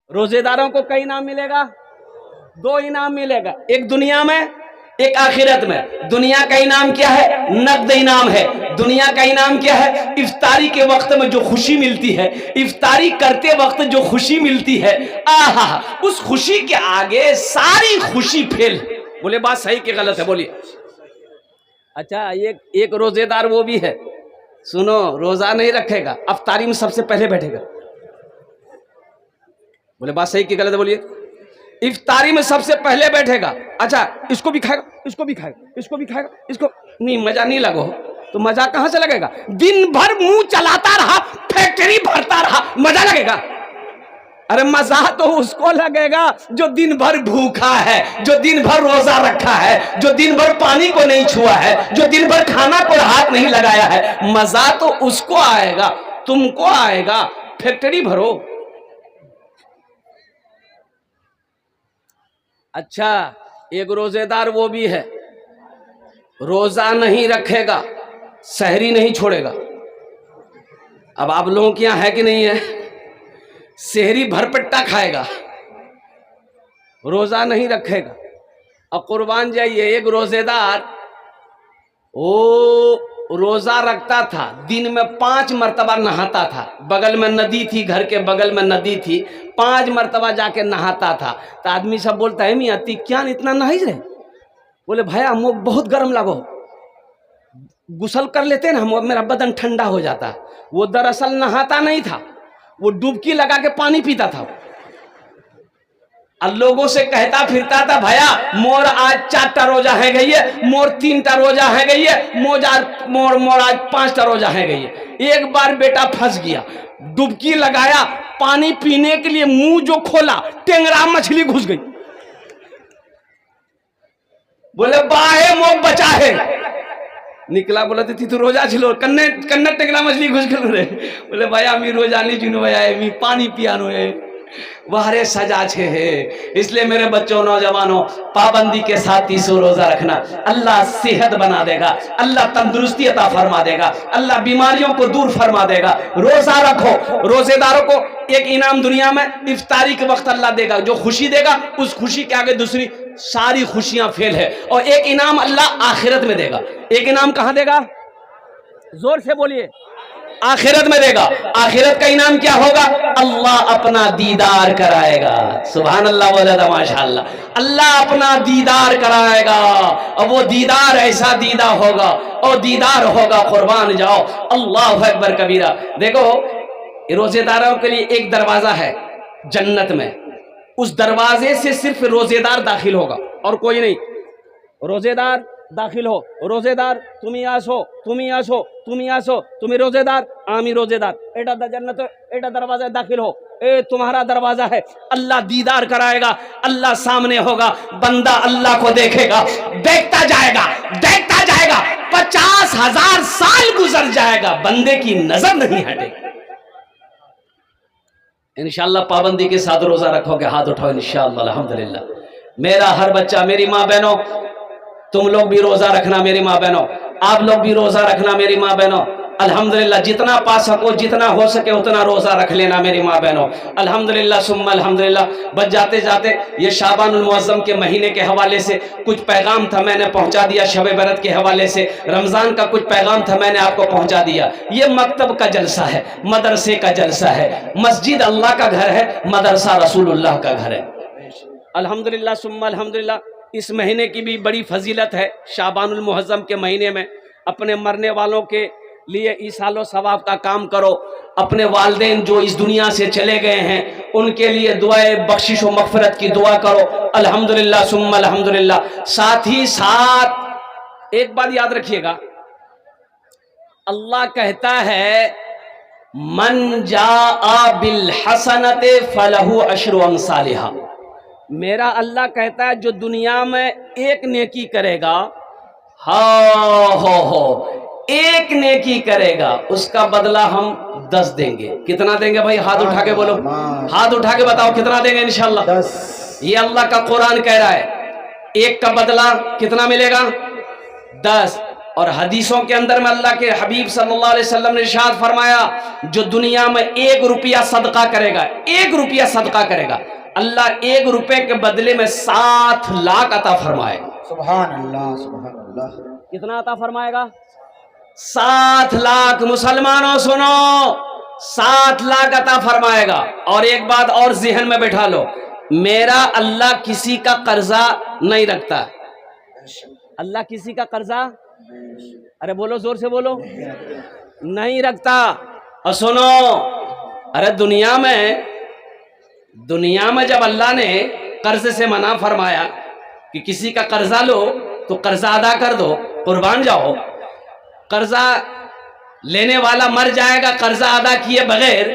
रोजेदारों को कई इनाम मिलेगा, दो इनाम मिलेगा, एक दुनिया में एक आखिरत में। दुनिया का इनाम क्या है? नकद इनाम है। दुनिया का इनाम क्या है? इफ्तारी के वक्त में जो खुशी मिलती है, इफ्तारी करते वक्त जो खुशी मिलती है, आहा, उस खुशी के आगे सारी खुशी फेल। बोले बात सही कि गलत है? बोलिए। अच्छा, एक रोजेदार वो भी है, सुनो, रोजा नहीं रखेगा, इफ्तारी में सबसे पहले बैठेगा। बोले बात सही कि गलत है? बोलिए। इफ्तारी में सबसे पहले बैठेगा। अच्छा, इसको भी खाएगा, इसको भी खाएगा, इसको भी खाएगा, इसको नहीं, मजा नहीं लगो तो मजा कहां से लगेगा? दिन भर मुंह चलाता रहा, फैक्ट्री भरता रहा, मजा लगेगा? अरे मजा तो उसको लगेगा जो दिन भर भूखा है, जो दिन भर रोजा रखा है, जो दिन भर पानी को नहीं छुआ है, जो दिन भर खाना को हाथ नहीं लगाया है। मजा तो उसको आएगा, तुमको आएगा, फैक्ट्री भरो। अच्छा, एक रोजेदार वो भी है, रोजा नहीं रखेगा, सहरी नहीं छोड़ेगा। अब आप लोगों के यहां है कि नहीं है? सहरी भरपेटा खाएगा, रोजा नहीं रखेगा। और कुर्बान जाइए, एक रोजेदार वो रोजा रखता था, दिन में 5 मरतबा नहाता था। बगल में नदी थी, घर के बगल में नदी थी, 5 मरतबा जाके नहाता था। तो आदमी सब बोलता है, मियाँ ती क्या इतना नहाई रहे? बोले भैया मुझे बहुत गर्म लगो, गुसल कर लेते ना हम, मेरा बदन ठंडा हो जाता। वो दरअसल नहाता नहीं था, वो डुबकी लगा के पानी पीता था। और लोगों से कहता फिरता था, भैया मोर आज 4टा रोजा है गई है, मोर 3टा रोजा है गई है, मोर आज 5टा रोजा है गई है। एक बार बेटा फंस गया, डुबकी लगाया, पानी पीने के लिए मुंह जो खोला, टेंगरा मछली घुस गई। बोले बाहे मोक बचा है, निकला, बोला थी तू रोजा छिलो, कन्ने टेंगरा मछली घुस गल रे। बोले भैया मी रोजा नहीं चुनो भैया, मी पानी पियानो है, वारे सजा छे है। इसलिए मेरे बच्चों, नौजवानों, पाबंदी के साथ 30 रोजा रखना। अल्लाह सेहत बना देगा, अल्लाह तंदुरुस्ती अता फरमा देगा, अल्लाह बीमारियों को दूर फरमा देगा। रोजा रखो। रोजेदारों को एक इनाम दुनिया में इफ्तारी के वक्त अल्लाह देगा, जो खुशी देगा उस खुशी के आगे दूसरी सारी खुशियां फेल है। और एक इनाम अल्लाह आखिरत में देगा। एक इनाम कहां देगा? जोर से बोलिए। आखिरत में देगा। आखिरत का इनाम क्या होगा? अल्लाह अपना दीदार कराएगा। सुभान अल्लाह, बोला था माशाअल्लाह। अल्लाह अपना दीदार कराएगा, और वो दीदार ऐसा दीदा होगा, और दीदार होगा, कुर्बान जाओ, अल्लाह अकबर कबीरा। देखो, रोजेदारों के लिए एक दरवाजा है जन्नत में, उस दरवाजे से सिर्फ रोजेदार दाखिल होगा और कोई नहीं। रोजेदार दाखिल हो, रोजेदार तुम्हें आसो, तुम्हें आसो, तुम्हें आसो, तुम्हें रोजेदार, आमी रोजेदार, एटा जन्नत, एटा दरवाजा दाखिल हो, ए तुम्हारा दरवाजा है। अल्लाह दीदार कराएगा, अल्लाह सामने होगा, बंदा अल्लाह को देखेगा, देखता जाएगा, देखता जाएगा, 50,000 साल गुजर जाएगा, बंदे की नजर नहीं हटेगी। इंशाअल्लाह पाबंदी के साथ रोजा रखोगे, हाथ उठाओ इंशाअल्लाह। अल्हम्दुलिल्लाह। मेरा हर बच्चा, मेरी माँ बहनों, तुम लोग भी रोजा रखना, मेरी माँ बहनों, आप लोग भी रोजा रखना, मेरी माँ बहनों। अल्हम्दुलिल्लाह, जितना पा सको, जितना हो सके उतना रोजा रख लेना, मेरी माँ बहनों। अल्हम्दुलिल्लाह सुम्मा अल्हम्दुलिल्लाह। बस जाते जाते ये शाबानुल मुअज़्ज़म के महीने के हवाले से कुछ पैगाम था, मैंने पहुंचा दिया। शब बरत के हवाले से रमजान का कुछ पैगाम था, मैंने आपको पहुंचा दिया। ये मकतब का जलसा है, मदरसे का जलसा है। मस्जिद अल्लाह का घर है, मदरसा रसूलुल्लाह का घर है। अल्हम्दुलिल्लाह सुम्मा अल्हम्दुलिल्लाह। इस महीने की भी बड़ी फजीलत है। शाबानुल मुअज़्ज़म के महीने में अपने मरने वालों के लिए ईसालो सवाब का काम करो। अपने वालिदैन जो इस दुनिया से चले गए हैं उनके लिए दुआए बख्शिश व मग़फ़िरत की दुआ करो। अल्हम्दुलिल्लाह सुम्मा अल्हम्दुलिल्लाह। साथ ही साथ एक बात याद रखिएगा, अल्लाह कहता है मन जाआ बिल हसनते फलहु अशरु अमसालिहा। मेरा अल्लाह कहता है जो दुनिया में एक नेकी करेगा, एक नेकी करेगा, उसका बदला हम 10 देंगे। कितना देंगे भाई? हाथ उठा के बोलो, हाथ उठा के बताओ कितना देंगे इंशाअल्लाह। 10। ये अल्लाह का कुरान कह रहा है। एक का बदला कितना मिलेगा? 10। और हदीसों के अंदर में अल्लाह के हबीब सल्लल्लाहु अलैहि वसल्लम ने इरशाद फरमाया, जो दुनिया में 1 रुपया सदका करेगा, 1 रुपया सदका करेगा, अल्लाह 1 रुपए के बदले में 7 लाख अता फरमाएगा। सुभान अल्लाह, सुभान अल्लाह। कितना अता फरमाएगा? 7 लाख। मुसलमानों सुनो, 7 लाख अता फरमाएगा। और एक बात और ज़हन में बैठा लो, मेरा अल्लाह किसी का कर्जा नहीं रखता। अल्लाह किसी का कर्जा, अरे बोलो, जोर से बोलो, नहीं रखता। और सुनो, अरे दुनिया में जब अल्लाह ने कर्ज से मना फरमाया कि किसी का कर्जा लो तो कर्जा अदा कर दो, कुर्बान जाओ, कर्जा लेने वाला मर जाएगा कर्जा अदा किए बगैर,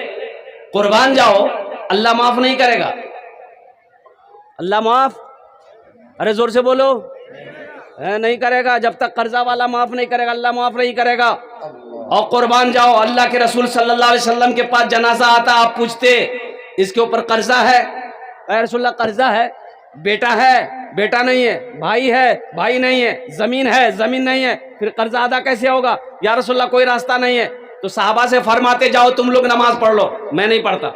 कुर्बान जाओ, अल्लाह माफ नहीं करेगा। अल्लाह माफ, अरे जोर से बोलो, नहीं करेगा। जब तक कर्जा वाला माफ नहीं करेगा, अल्लाह माफ नहीं करेगा। और कुर्बान जाओ, अल्लाह के रसूल सल्लल्लाहु अलैहि वसल्लम के पास जनाजा आता, आप पूछते इसके ऊपर कर्जा है? या रसूलल्लाह कर्जा है, बेटा है, बेटा नहीं है, भाई है, भाई नहीं है, जमीन है, जमीन नहीं है, फिर कर्जा अदा कैसे होगा? या रसूलल्लाह कोई रास्ता नहीं है। तो साहबा से फरमाते, जाओ तुम लोग नमाज पढ़ लो, मैं नहीं पढ़ता।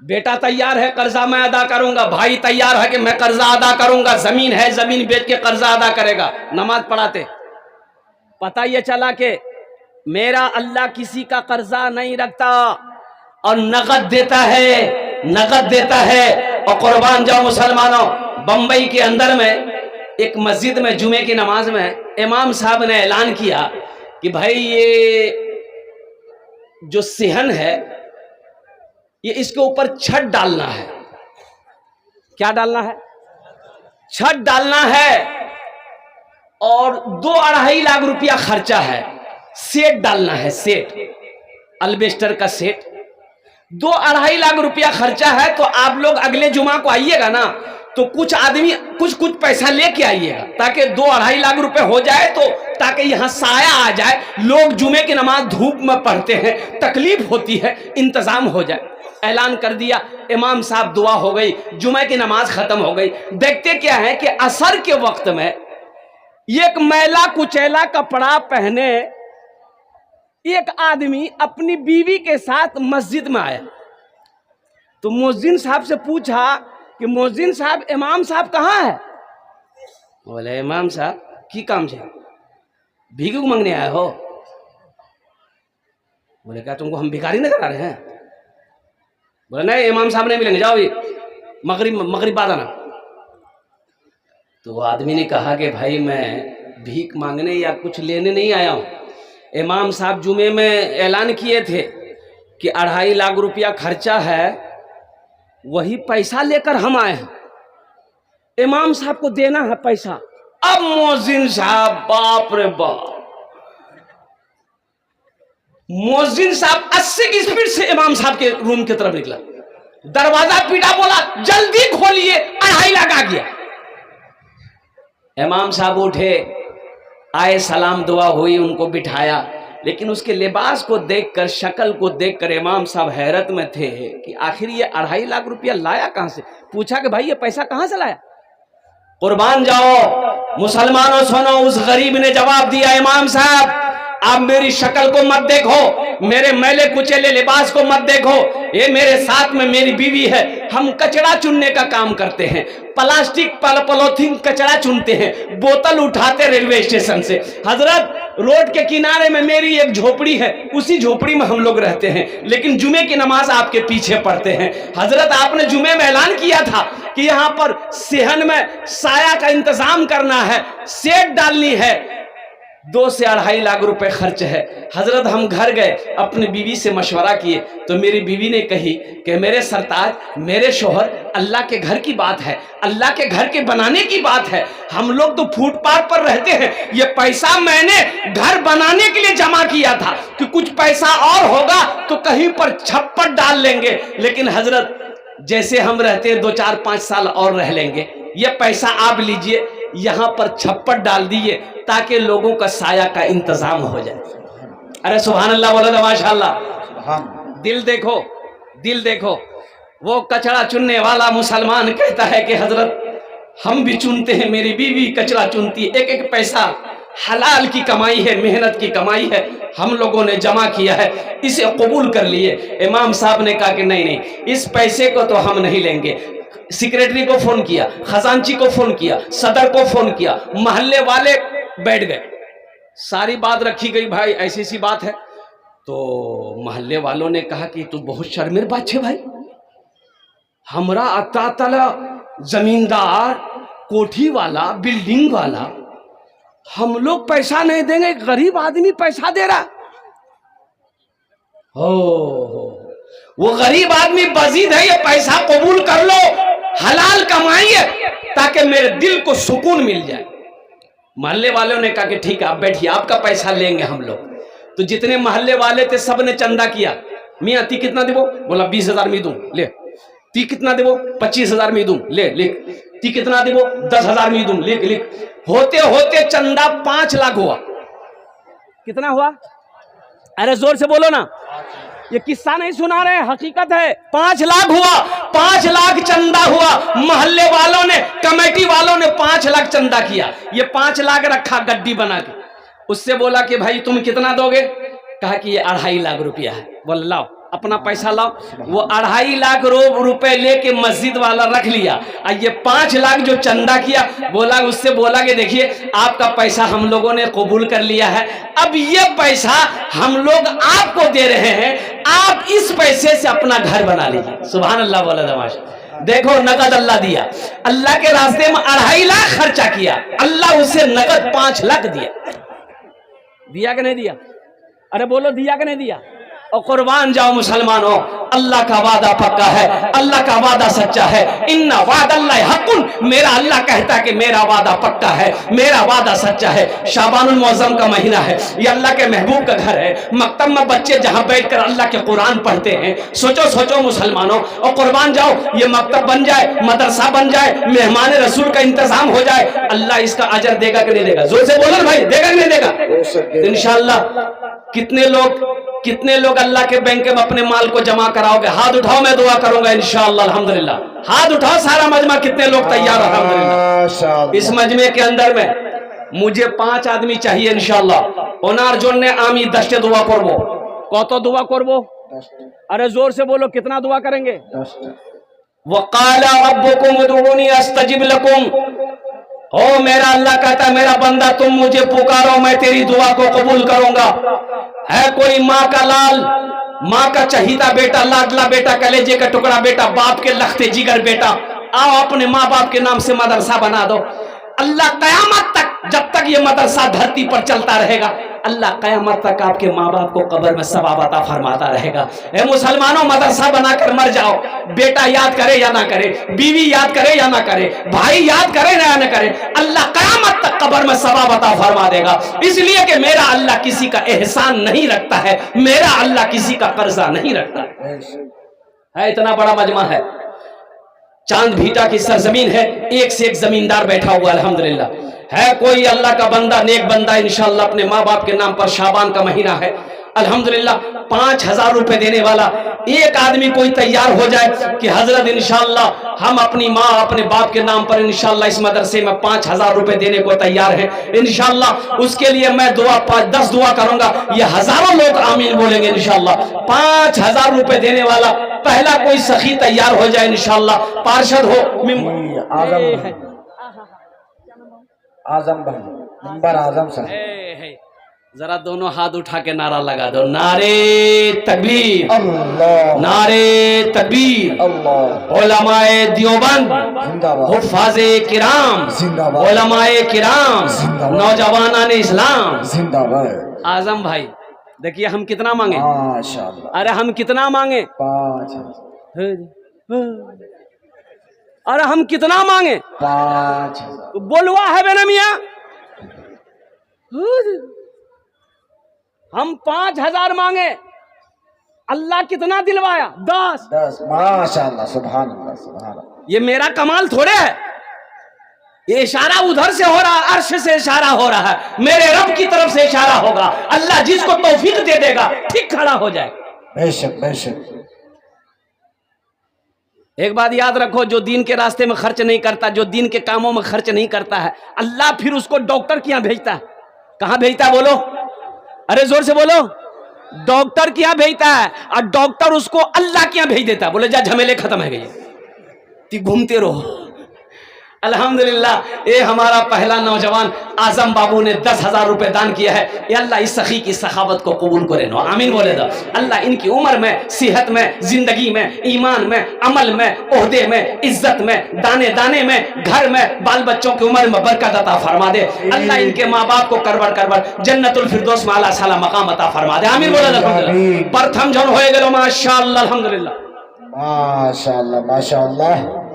बेटा तैयार है, कर्जा मैं अदा करूंगा, भाई तैयार है कि मैं कर्जा अदा करूंगा, जमीन है, जमीन बेच के कर्जा अदा करेगा, नमाज पढ़ाते। पता ये चला कि मेरा अल्लाह किसी का कर्जा नहीं रखता और नगद देता है, नगद देता है। और कुर्बान जाओ मुसलमानों, बंबई के अंदर में एक मस्जिद में जुमे की नमाज में इमाम साहब ने ऐलान किया कि भाई ये जो सेहन है, ये इसके ऊपर छत डालना है। क्या डालना है? छत डालना है। और 2-2.5 लाख रुपया खर्चा है। सेट डालना है, सेट, अल्बेस्टर का सेट, 2-2.5 लाख रुपया खर्चा है। तो आप लोग अगले जुमा को आइएगा ना, तो कुछ आदमी कुछ पैसा लेके आइएगा, ताकि 2-2.5 लाख रुपए हो जाए, तो ताकि यहाँ साया आ जाए। लोग जुमे की नमाज धूप में पढ़ते हैं, तकलीफ होती है, इंतजाम हो जाए। ऐलान कर दिया, इमाम साहब, दुआ हो गई, जुमे की नमाज खत्म हो गई। देखते क्या है कि असर के वक्त में एक मैला कुचैला कपड़ा पहने एक आदमी अपनी बीवी के साथ मस्जिद में आया। तो मुअज्जिन साहब से पूछा कि मुअज्जिन साहब, इमाम साहब कहाँ है? बोले, इमाम साहब की काम से भीख मांगने आए हो? बोले, क्या तुमको हम भिखारी नजर आ रहे हैं? बोले, नहीं, इमाम साहब नहीं मिलेंगे, जाओ मगरिब बाद आना। तो वो आदमी ने कहा कि भाई मैं भीख मांगने या कुछ लेने नहीं आया हूँ। इमाम साहब जुमे में ऐलान किए थे कि 2.5 लाख रुपया खर्चा है, वही पैसा लेकर हम आए हैं, इमाम साहब को देना है पैसा। अब मुअज्जिन साहब, बाप रे बाप, मुअज्जिन साहब 80 की स्पीड से इमाम साहब के रूम की तरफ निकला, दरवाजा पीटा, बोला जल्दी खोलिए, 2.5 लाख आ गया। इमाम साहब उठे, आए, सलाम दुआ हुई, उनको बिठाया। लेकिन उसके लिबास को देखकर, शक्ल को देखकर इमाम साहब हैरत में थे कि आखिर ये 2.5 लाख रुपया लाया कहां से? पूछा कि भाई ये पैसा कहां से लाया? कुर्बान जाओ मुसलमानों, सुनो, उस गरीब ने जवाब दिया, इमाम साहब आप मेरी शक्ल को मत देखो, मेरे मैले कुचेले लिबास को मत देखो, ये मेरे साथ में मेरी बीवी है, हम कचरा चुनने का काम करते हैं, प्लास्टिक पॉलीथीन कचरा चुनते हैं, बोतल उठाते रेलवे स्टेशन से। हजरत, रोड के किनारे में मेरी एक झोपड़ी है, उसी झोपड़ी में हम लोग रहते हैं, लेकिन जुमे की नमाज आपके पीछे पढ़ते हैं। हजरत, आपने जुमे में ऐलान किया था कि यहाँ पर सेहन में साया का इंतजाम करना है, सेट डालनी है, 2 से 2.5 लाख रुपए खर्च है। हजरत, हम घर गए, अपनी बीवी से मशवरा किए, तो मेरी बीवी ने कही कि मेरे सरताज, मेरे शोहर, अल्लाह के घर की बात है, अल्लाह के घर के बनाने की बात है, हम लोग तो फुटपाथ पर रहते हैं, ये पैसा मैंने घर बनाने के लिए जमा किया था कि कुछ पैसा और होगा तो कहीं पर छप्पर डाल लेंगे। लेकिन हजरत, जैसे हम रहते हैं 2-4-5 साल और रह लेंगे, ये पैसा आप लीजिए, यहाँ पर छप्पर डाल दिए ताकि लोगों का साया का इंतजाम हो जाए। अरे सुभान अल्लाह बोलो तो माशाअल्लाह। दिल देखो, दिल देखो। वो कचरा चुनने वाला मुसलमान कहता है कि हजरत, हम भी चुनते हैं, मेरी बीवी कचरा चुनती है। एक एक पैसा हलाल की कमाई है, मेहनत की कमाई है, हम लोगों ने जमा किया है, इसे कबूल कर लिए। इमाम साहब ने कहा कि नहीं नहीं, इस पैसे को तो हम नहीं लेंगे। सेक्रेटरी को फोन किया, खजांची को फोन किया, सदर को फोन किया, मोहल्ले वाले बैठ गए, सारी बात रखी गई। भाई ऐसी सी बात है। तो मोहल्ले वालों ने कहा कि तू बहुत शर्मिर बात है भाई, हमरा अता तला जमींदार, कोठी वाला, बिल्डिंग वाला, हम लोग पैसा नहीं देंगे, गरीब आदमी पैसा दे रहा। हो वो गरीब आदमी बजीद है, ये पैसा कबूल कर लो, हलाल कमाई है, ताकि मेरे दिल को सुकून मिल जाए। मोहल्ले वालों ने कहा कि ठीक है आप बैठिए, आपका पैसा लेंगे हम लोग। तो जितने मोहल्ले वाले थे सब ने चंदा किया। मियाँ ती कितना देवो? बोला 20,000 में दूं, ले। ती कितना देवो? 25,000 में दूं, ले लिख। ती कितना देवो? 10,000 में दूं, लिख लिख। होते होते चंदा 5 लाख हुआ। कितना हुआ? अरे जोर से बोलो ना, ये किस्सा नहीं सुना रहे, हकीकत है। 5 लाख हुआ, 5 लाख चंदा हुआ। मोहल्ले वालों ने, कमेटी वालों ने 5 लाख चंदा किया। ये 5 लाख रखा गड्डी बना के। उससे बोला कि भाई तुम कितना दोगे? कहा कि ये 2.5 लाख रुपया है। बोला लाओ अपना पैसा लाओ। वो 2.5 लाख रुपए लेके मस्जिद वाला रख लिया। और ये 5 लाख जो चंदा किया, बोला, उससे बोला कि देखिए आपका पैसा हम लोगों ने कबूल कर लिया है, अब ये पैसा हम लोग आपको दे रहे हैं, आप इस पैसे से अपना घर बना लीजिए। सुभान अल्लाह बोला दमाश। देखो नकद अल्लाह दिया, अल्लाह के रास्ते में 2.5 लाख खर्चा किया, अल्लाह उसे नकद 5 लाख दिया। दिया कि नहीं दिया? अरे बोलो दिया कि नहीं दिया? और कुर्बान जाओ मुसलमानों, अल्लाह का वादा पक्का है, अल्लाह का वादा सच्चा है। इन्ना वादल्लाहि हक़्क़ुन, मेरा अल्लाह कहता है कि मेरा वादा पक्का है, मेरा वादा सच्चा है। शाबानुल मुअज़्ज़म का महीना है, ये अल्लाह के महबूब का घर है। मकतब में बच्चे जहां बैठकर अल्लाह के कुरान पढ़ते हैं। सोचो सोचो मुसलमानों, और कुर्बान जाओ ये मकतब बन जाए, मदरसा बन जाए, मेहमान रसूल का इंतजाम हो जाए, अल्लाह इसका अजर देगा कि नहीं देगा? जोर से बोलो भाई, देगा कि नहीं देगा? इंशाअल्लाह। कितने लोग अल्लाह के बैंक में अपने माल को जमा कराओगे? हाथ उठाओ, मैं दुआ करूंगा इंशाअल्लाह। अल्हम्दुलिल्लाह, हाथ उठाओ सारा मजमा, कितने लोग तैयार? अल्हम्दुलिल्लाह। इस मजमे के अंदर में मुझे 5 आदमी चाहिए इंशाअल्लाह। ओनार जोन ने आमी 10 दुआ करबो। कत दुआ करबो? अरे जोर से बोलो, कितना दुआ करेंगे? वक़ाला रब्बुकुम उदऊनी अस्तजिब लकुम। ओ मेरा अल्लाह कहता है, मेरा बंदा तुम मुझे पुकारो, मैं तेरी दुआ को कबूल करूंगा। है कोई माँ का लाल, माँ का चहीता बेटा, लाडला बेटा, कलेजे का टुकड़ा बेटा, बाप के लखते जिगर बेटा, आओ अपने माँ बाप के नाम से मदरसा बना दो। अल्लाह कयामत तक, जब तक ये मदरसा धरती पर चलता रहेगा, अल्लाह कयामत तक आपके माँ बाप को कब्र में सवाब अता फरमाता रहेगा। ए मुसलमानों, मदरसा बनाकर मर जाओ, बेटा याद करे या ना करे, बीवी याद करे या ना करे, भाई याद करे या ना करे, अल्लाह कयामत तक कब्र में सवाब अता फरमा देगा। इसलिए कि मेरा अल्लाह किसी का एहसान नहीं रखता है, मेरा अल्लाह किसी का कर्जा नहीं रखता है। इतना बड़ा मजमा है, चांद भीटा की सरजमीन है, एक से एक जमींदार बैठा हुआ अल्हम्दुलिल्लाह। है कोई अल्लाह का बंदा, नेक बंदा इंशाअल्लाह अपने माँ बाप के नाम पर, शाबान का महीना है अल्हम्दुलिल्लाह, 5,000 रुपए देने वाला एक आदमी कोई तैयार हो जाए कि हजरत इंशाअल्लाह हम अपनी माँ अपने बाप के नाम पर इंशाअल्लाह इस मदरसे में 5,000 रुपए देने को तैयार हैं इंशाअल्लाह। उसके लिए मैं 10 दुआ करूंगा, ये हजारों लोग आमीन बोलेंगे इंशाअल्लाह। 5,000 रुपए देने वाला पहला कोई सखी तैयार हो जाए इंशाअल्लाह, पार्षद हो। आजम भाई, नंबर आजम साहब, जरा दोनों हाथ उठा के नारा लगा दो, नारे तकबीर, अल्लाह, नारे तकबीर, अल्लाह, उलमाए देवबंद, जिंदाबाद, हुफ़ाज़े किराम, जिंदाबाद, उलमाए किराम, जिंदाबाद, नौजवानान इस्लाम, जिंदाबाद। आजम भाई देखिए हम कितना मांगे? माशाअल्लाह। अरे हम कितना मांगे? 5,000। अरे हम कितना मांगे? 5,000। बोलवा है बेना मियाँ, हम 5,000 मांगे, अल्लाह कितना दिलवाया? 10। माशाअल्लाह, सुभान अल्लाह, सुभान अल्लाह। ये मेरा कमाल थोड़े है, ये इशारा उधर से हो रहा है, अर्श से इशारा हो रहा है, मेरे रब की तरफ से इशारा होगा। अल्लाह जिसको तौफीक दे देगा ठीक खड़ा हो जाए। बेशक बेशक। एक बात याद रखो, जो दीन के रास्ते में खर्च नहीं करता, जो दीन के कामों में खर्च नहीं करता है, अल्लाह फिर उसको डॉक्टर के यहाँ भेजता है। कहाँ भेजता है बोलो, अरे जोर से बोलो, डॉक्टर के यहाँ भेजता है, और डॉक्टर उसको अल्लाह के यहाँ भेज देता है। बोले जा झमेले खत्म है गए, ती घूमते रहो। अल्हम्दुलिल्लाह, ये हमारा पहला नौजवान आजम बाबू ने 10,000 रुपए दान किया है। ये अल्लाह इस सखी की सखावत को कबूल करे नो, आमीन बोले दो। अल्लाह इनकी उम्र में, सेहत में, जिंदगी में, ईमान में, अमल में, ओहदे में, इज्जत में, दाने दाने में, घर में, बाल बच्चों की उम्र में बरकत अता फरमा दे। अल्लाह इनके माँ बाप को करबर करबर जन्नतुल फिरदौस में आला साला मकाम अता फरमा दे, आमीन बोले दो। प्रथम जन होए गेलो माशाअल्लाह, अल्हम्दुलिल्लाह माशाअल्लाह माशाअल्लाह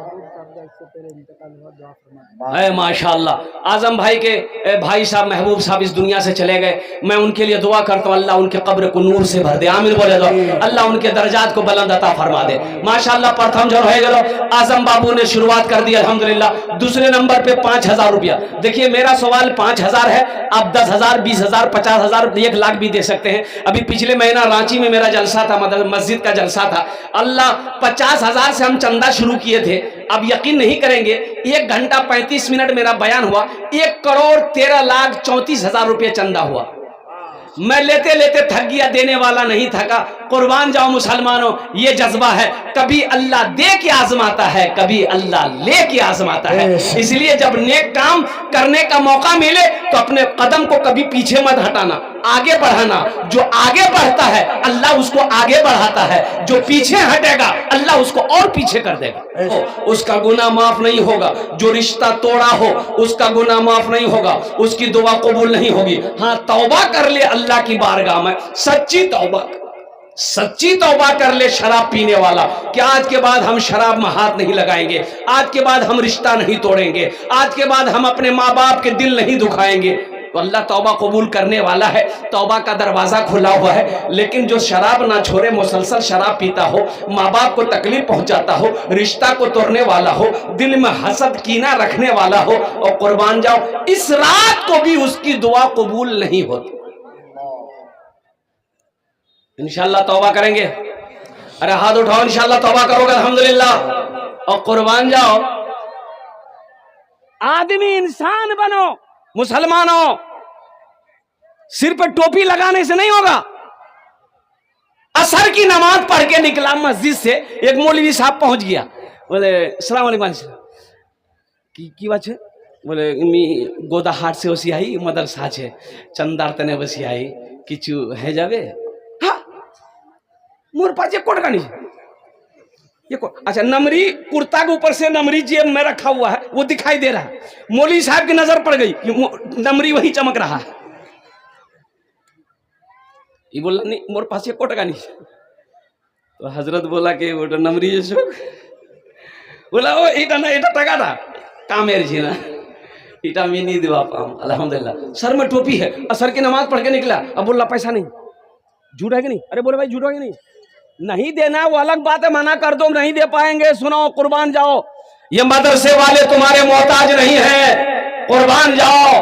माशाअल्लाह। आजम भाई के भाई साहब महबूब साहब इस दुनिया से चले गए। मैं उनके लिए दुआ करता हूँ, अल्लाह उनके कब्र को नूर से भर दे, आमीन बोले दो। अल्लाह उनके दर्जात को बुलंद अता फरमा दे। माशाअल्लाह प्रथम जो हो गया आजम बाबू ने शुरुआत कर दी अल्हम्दुलिल्लाह। दूसरे नंबर पे 5,000 रुपया। देखिए मेरा सवाल 5,000 है, आप 10,000, 20,000, 50,000, 1 लाख भी दे सकते हैं। अभी पिछले महीना रांची में मेरा जलसा था, मस्जिद का जलसा था। अल्लाह 50,000 से हम चंदा शुरू किए थे। अब यकीन नहीं करेंगे, 1 घंटा 35 मिनट मेरा बयान हुआ, 1,13,34,000 रुपये चंदा हुआ। मैं लेते लेते थक गया, देने वाला नहीं थका। कुर्बान जाओ मुसलमानों, ये जज्बा है। कभी अल्लाह दे के आजमाता है, कभी अल्लाह ले के आजमाता है। इसलिए जब नेक काम करने का मौका मिले तो अपने कदम को कभी पीछे मत हटाना, आगे बढ़ाना। जो आगे बढ़ता है अल्लाह उसको आगे बढ़ाता है, जो पीछे हटेगा अल्लाह उसको और पीछे कर देगा। उसका गुनाह माफ नहीं होगा। जो रिश्ता तोड़ा हो उसका गुनाह माफ नहीं होगा, उसकी दुआ कबूल नहीं होगी। हाँ, तौबा कर ले अल्लाह की बारगाह में, सच्ची तौबा कर ले शराब पीने वाला, कि आज के बाद हम शराब में हाथ नहीं लगाएंगे, आज के बाद हम रिश्ता नहीं तोड़ेंगे, आज के बाद हम अपने माँ बाप के दिल नहीं दुखाएंगे। तो अल्लाह तौबा कबूल करने वाला है, तौबा का दरवाजा खुला हुआ है। लेकिन जो शराब ना छोड़े, मुसलसल शराब पीता हो, माँ बाप को तकलीफ पहुंचाता हो, रिश्ता को तोड़ने वाला हो, दिल में हसद कीना रखने वाला हो, और कुर्बान जाओ इस रात को भी उसकी दुआ कबूल नहीं होती। इंशाअल्लाह तौबा करेंगे, अरे हाथ उठाओ, इंशाअल्लाह तौबा करोगे अल्हम्दुलिल्लाह। और कुर्बान जाओ, आदमी इंसान बनो मुसलमानों, सिर पर टोपी लगाने से नहीं होगा। असर की नमाज पढ़ के निकला मस्जिद से, एक मौलवी साहब पहुंच गया, बोले अस्सलाम वालेकुम की बात है? बोले मी गोदा हाट से वसी आई मदरसा है, चंदार तने वसी आई किचु है जावे। हाँ मोर पास कोट का नहीं, ये अच्छा नमरी कुर्ता के ऊपर से नमरी जेब में रखा हुआ है, वो दिखाई दे रहा है। मौलवी साहब की नजर पड़ गई, नमरी वही चमक रहा है। ये बोला नहीं मोर पास ये कोट का नहीं। तो हजरत बोला कि वो नमरी जैसे बोला ओ इटा ना इटा टका था कामेर जी ना इटा में नहीं दिवा पाऊं अल्हम्दुलिल्लाह। सर में टोपी है, असर की नमाज पढ़ के निकला। अब बोला पैसा नहीं, झूठ है कि नहीं? अरे बोले भाई झूठ है कि नहीं? नहीं देना वो अलग बात है, मना कर दो नहीं दे पाएंगे। सुनाओ कुर्बान जाओ, ये मदरसे वाले तुम्हारे मोहताज नहीं है, कुर्बान जाओ।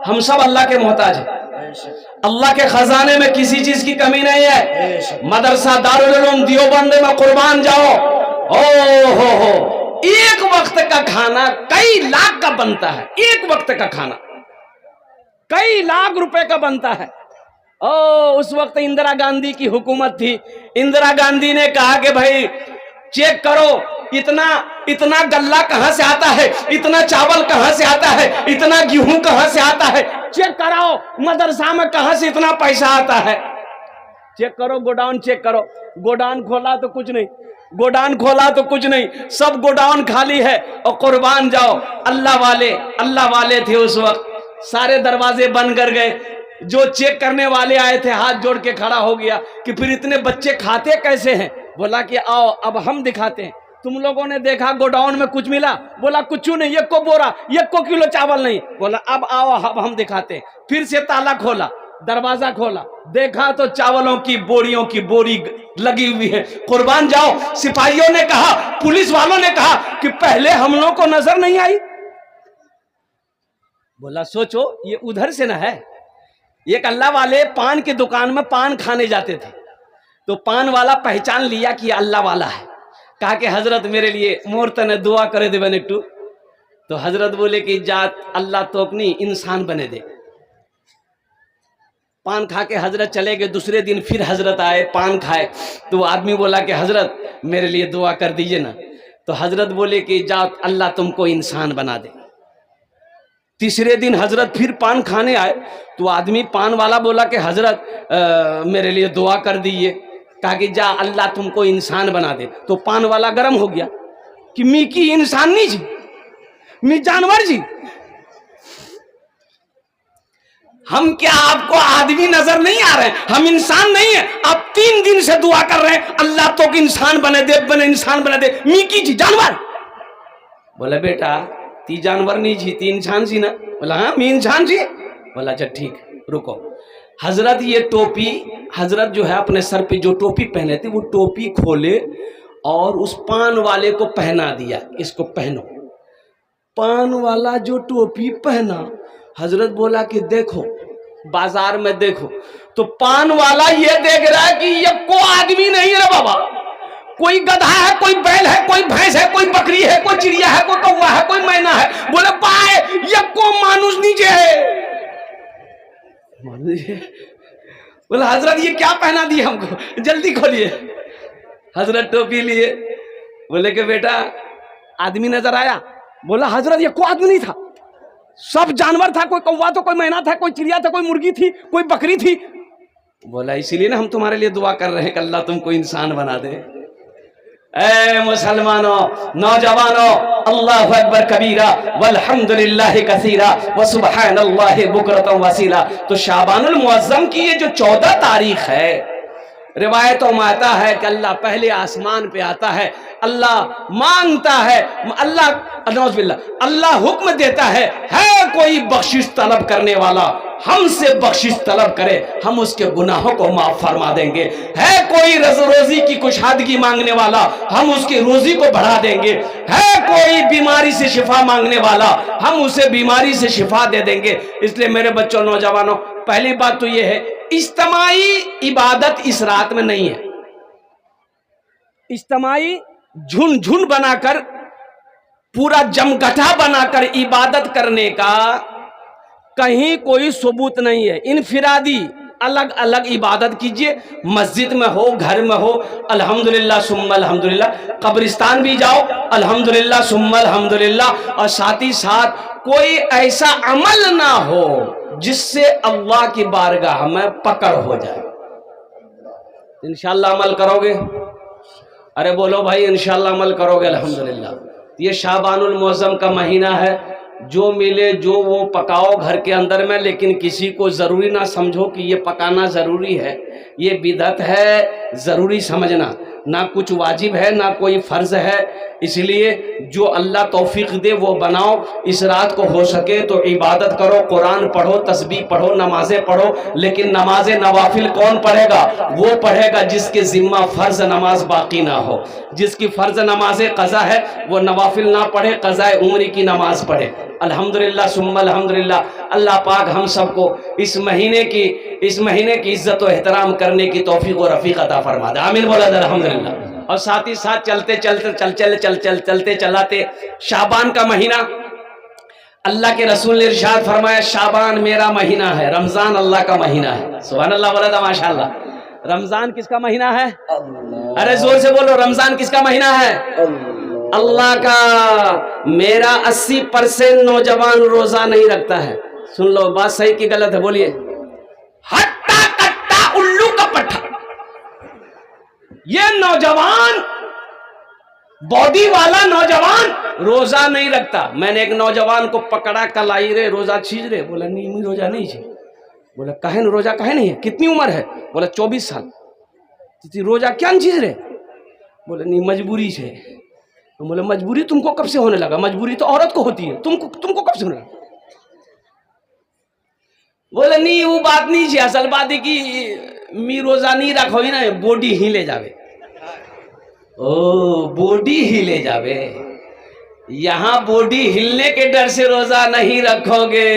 हम सब अल्लाह के मोहताज हैं, अल्लाह के खजाने में किसी चीज की कमी नहीं है। मदरसा दारुल उलूम देवबंद में कुर्बान जाओ। ओ हो एक वक्त का खाना कई लाख का बनता है, एक वक्त का खाना कई लाख रुपए का बनता है। ओ उस वक्त इंदिरा गांधी की हुकूमत थी। इंदिरा गांधी ने कहा कि भाई चेक करो इतना गल्ला कहां से आता है, इतना चावल कहां से आता है, इतना गेहूं कहां से आता है, चेक कराओ मदरसा में कहां से इतना पैसा आता है। चेक करो गोडाउन, चेक करो। गोडाउन खोला तो कुछ नहीं, गोडाउन खोला तो कुछ नहीं, सब गोडाउन खाली है। और कुर्बान जाओ अल्लाह वाले थे उस वक्त, सारे दरवाजे बंद कर गए। जो चेक करने वाले आए थे हाथ जोड़ के खड़ा हो गया कि फिर इतने बच्चे खाते कैसे हैं? बोला कि आओ अब हम दिखाते हैं। तुम लोगों ने देखा गोडाउन में कुछ मिला? बोला कुछ नहीं, 1 को बोरा 1 को किलो चावल नहीं। बोला अब आओ अब हम दिखाते हैं। फिर से ताला खोला, दरवाजा खोला, देखा तो चावलों की बोरियों की बोरी लगी हुई है। कुर्बान जाओ, सिपाहियों ने कहा, पुलिस वालों ने कहा कि पहले हम लोगों को नजर नहीं आई। बोला सोचो ये उधर से ना है। एक अल्लाह वाले पान की दुकान में पान खाने जाते थे, तो पान वाला पहचान लिया कि अल्लाह वाला है। कहा कि हजरत मेरे लिए मोर तने दुआ करे दे बने टू। तो हजरत बोले कि जात अल्लाह तो अपनी इंसान बने दे। पान खा के हजरत चले गए। दूसरे दिन फिर हजरत आए, पान खाए। तो आदमी बोला कि हजरत मेरे लिए दुआ कर दीजिए ना। तो हजरत बोले कि जाओ अल्लाह तुमको इंसान बना दे। तीसरे दिन हजरत फिर पान खाने आए। तो आदमी पान वाला बोला कि हजरत मेरे लिए दुआ कर दीजिए। कहा कि जा अल्लाह तुमको इंसान बना दे। तो पान वाला गर्म हो गया कि मी की इंसान नहीं जी, मी जानवर जी। हम क्या आपको आदमी नजर नहीं आ रहे हैं? हम इंसान नहीं है। आप 3 दिन से दुआ कर रहे हैं अल्लाह तो इंसान बने दे, बने इंसान बने दे। मी की जी जानवर। बोले बेटा ती जानवर नहीं जी, ती इंसान जी ना। बोला हाँ मी इंसान जी। बोला अच्छा ठीक रुको। हजरत ये टोपी, हजरत जो है अपने सर पे जो टोपी पहने थे वो टोपी खोले और उस पान वाले को पहना दिया, इसको पहनो। पान वाला जो टोपी पहना, हजरत बोला कि देखो बाजार में देखो। तो पान वाला ये देख रहा है कि ये कोई आदमी नहीं है बाबा, कोई गधा है, कोई बैल है, कोई भैंस है, कोई बकरी है, कोई चिड़िया है, कोई कौवा है, कोई मैना है। बोले पाए ये को मानुष नीचे है। बोले हजरत ये क्या पहना दिए हमको, जल्दी खोलिए। हजरत टोपी लिए। बोले कि बेटा आदमी नजर आया? बोला हजरत ये कोई आदमी नहीं था, सब जानवर था। कोई कौवा था, कोई मैना था, कोई चिड़िया था, कोई मुर्गी थी, कोई बकरी थी। बोला इसीलिए ना हम तुम्हारे लिए दुआ कर रहे हैं कि अल्लाह तुमको इंसान बना दे। ऐ मुसलमानों, नौजवानों, अल्लाहु अकबर कबीरा वल्हम्दुलिल्लाहि कसीरा व सुब्हानल्लाहि बुकरतम वसीला। तो शाबानुल मुअज्जम की ये जो 14 तारीख है, रिवायतों में आता है कि अल्लाह पहले आसमान पे आता है, अल्लाह मांगता है, अल्लाह हुक्म देता है कोई बख्शिश तलब करने वाला हमसे बख्शिश तलब करे, हम उसके गुनाहों को माफ फरमा देंगे। है कोई रोजी की कुशादगी मांगने वाला, हम उसकी रोजी को बढ़ा देंगे। है कोई बीमारी से शिफा मांगने वाला, हम उसे बीमारी से शिफा दे देंगे। इसलिए मेरे बच्चों, नौजवानों, पहली बात तो यह है इज्तिमाई इबादत इस रात में नहीं है। इज्तिमाई झुंड झुंड बनाकर, पूरा जमगठा बनाकर इबादत करने का कहीं कोई सबूत नहीं है। इनफिरादी अलग अलग इबादत कीजिए, मस्जिद में हो, घर में हो, अल्हम्दुलिल्लाह सुम्मा अल्हम्दुलिल्लाह। कब्रिस्तान भी जाओ, अल्हम्दुलिल्लाह सुम्मा अल्हम्दुलिल्लाह। और साथ ही साथ कोई ऐसा अमल ना हो जिससे अल्लाह की बारगाह में पकड़ हो जाए। इंशाअल्लाह अमल करोगे? अरे बोलो भाई इंशाअल्लाह अमल करोगे? अल्हम्दुलिल्लाह। ये शाबानुल मुअज्जम का महीना है, जो मिले जो वो पकाओ घर के अंदर में, लेकिन किसी को ज़रूरी ना समझो कि ये पकाना ज़रूरी है। ये बिदअत है, ज़रूरी समझना, ना कुछ वाजिब है ना कोई फ़र्ज़ है। इसलिए जो अल्लाह तौफीक दे वो बनाओ। इस रात को हो सके तो इबादत करो, कुरान पढ़ो, तस्बीह पढ़ो, नमाज़ें पढ़ो। लेकिन नमाज नवाफिल कौन पढ़ेगा? वो पढ़ेगा जिसके ज़िम्मा फ़र्ज़ नमाज बाकी ना हो। जिसकी फ़र्ज़ नमाज कज़ा है वो नवाफिल ना पढ़े, कज़ाए उम्री की नमाज पढ़े। अल्हम्दुलिल्लाह सुम्मा अल्हम्दुलिल्लाह। अल्लाह पाक हम सबको इस महीने की इज्जत और एहतराम करने की तौफीक और रफ़ीक अता फरमा दे। आमीन बोला अल्हम्दुलिल्लाह। और साथ ही साथ चलते चलाते शाबान का महीना, अल्लाह के रसूल ने इरशाद फरमाया शाबान मेरा महीना है, रमजान अल्लाह का महीना है। सुभान अल्लाह बोला था माशाअल्लाह। रमजान किसका महीना है? अरे जोर से बोलो, रमजान किसका महीना है? अल्लाह का। मेरा 80% नौजवान रोजा नहीं रखता है। सुन लो बात सही की गलत है, बोलिए। हट्टा कट्टा उल्लू का पट्टा, ये नौजवान, बॉडी वाला नौजवान रोजा नहीं रखता। मैंने एक नौजवान को पकड़ा, कल आई रे रोजा छीज रे। बोला नहीं रोजा नहीं छीज। बोला कहे न रोजा कहे नहीं है? कितनी उम्र है? बोला 24 साल। रोजा क्या नहीं छीज रे? बोला नहीं मजबूरी से। तो बोले मजबूरी तुमको कब से होने लगा? मजबूरी तो औरत को होती है, तुमको कब से होने लगा? बोले नहीं वो बात नहीं है, असल बात है कि मी रोजा नहीं रखो ना, बॉडी हिले जावे। ओ बॉडी हिले जावे, यहाँ बॉडी हिलने के डर से रोजा नहीं रखोगे।